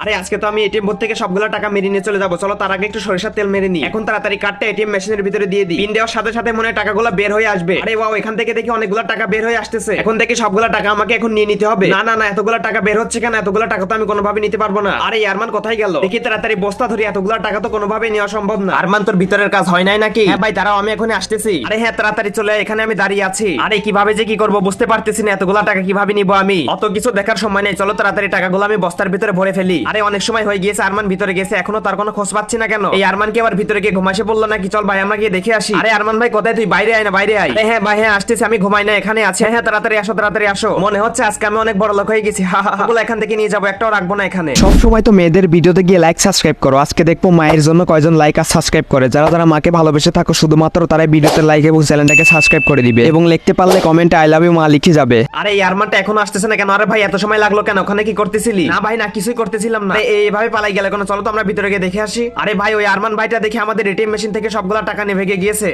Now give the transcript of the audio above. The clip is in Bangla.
আরে আজকে তো আমি এটিএম বুথ থেকে সবগুলো টাকা মেরে নিয়ে চলে যাবো, চলো তার আগে একটু সরিষার তেল মেরে নিই। এখন তাড়াতাড়ি কার্ডটা এটিএম মেশিনের ভিতরে দিয়ে দিই। পিন দেওয়ার সাথে সাথে মনে হয় টাকাগুলো বের হয়ে আসবে। আরে ওয়াও, এখান থেকে দেখি অনেকগুলো টাকা বের হয়ে আসতেছে। এখন থেকে সবগুলো টাকা আমাকে এখন নিয়ে নিতে হবে। না না না, এতগুলো টাকা বের হচ্ছে কেন? এতগুলো টাকা তো আমি কোনোভাবে নিতে পারবো না। আরে আরমান কোথায় গেল? দেখি তাড়াতাড়ি বস্তা ধরি, এতগুলো টাকা তো কোনোভাবে নেওয়া সম্ভব না। আরমান, তোর ভিতরের কাজ হয় নাই নাকি? হ্যাঁ ভাই দাঁড়াও, আমি এখন আসতেছি। আরে হ্যাঁ, তাড়াতাড়ি চলে আয়, এখানে আমি দাঁড়িয়ে আছি। আরে কিভাবে যে কি করবো বুঝতে পারতেছি না, এতগুলো টাকা কিভাবে নিবো আমি? অত কিছু দেখার সময় নেই, চলো তাড়াতাড়ি টাকাগুলো আমি বস্তার ভিতরে ভরে ফেলি। আরে অনেক সময় হয়ে গিয়েছে, আরমান ভিতরে গেছে, এখনো তার কোনো খোঁজ পাচ্ছি না কেন? এই আরমান কি আবার ভিতরে গিয়ে ঘুমাইছে বললো নাকি? চল ভাই আমরা গিয়ে দেখে আসি। আরে আরমান ভাই কোথায়? তুই বাইরে আয় না, বাইরে আয়। হ্যাঁ ভাই হ্যাঁ আসতেছি, আমি ঘুমাই না, এখানে আছে। হ্যাঁ তাড়াতাড়ি আসো, তাড়াতাড়ি আসো। মনে হচ্ছে আজকে আমি অনেক বড় লোক হয়ে গেছি। ওগুলো এখান থেকে নিয়ে যাবো, একটাও রাখবো না এখানে। সব সময় তো মেয়েদের ভিডিওতে গিয়ে লাইক সাবস্ক্রাইব করো, আজকে দেখবো মায়ের জন্য কয়জন লাইক আর সাবস্ক্রাইব করে। যারা যারা মাকে ভালোবেসে থাকো শুধুমাত্র তারাই ভিডিওতে লাইক এবং চ্যানেলটাকে সাবস্ক্রাইব করে দিবে, এবং লিখতে পারলে কমেন্টে আই লাভ ইউ মা লিখে যাবে। আরে এই আরমানটা এখনো আসতেছে না কেন? আরে ভাই এত সময় লাগলো কেন? ওখানে কি করতেছিলি? না ভাই না, কিছুই করতেছিলাম না। এইভাবে পালাই গেলে কোনো? চলো তো আমরা ভিতরে গিয়ে দেখে আসি। আরে ভাই ওই আরমান ভাইটা দেখে আমাদের এটিএম মেশিন থেকে সবগুলা টাকা নিয়ে ভেগে গিয়েছে।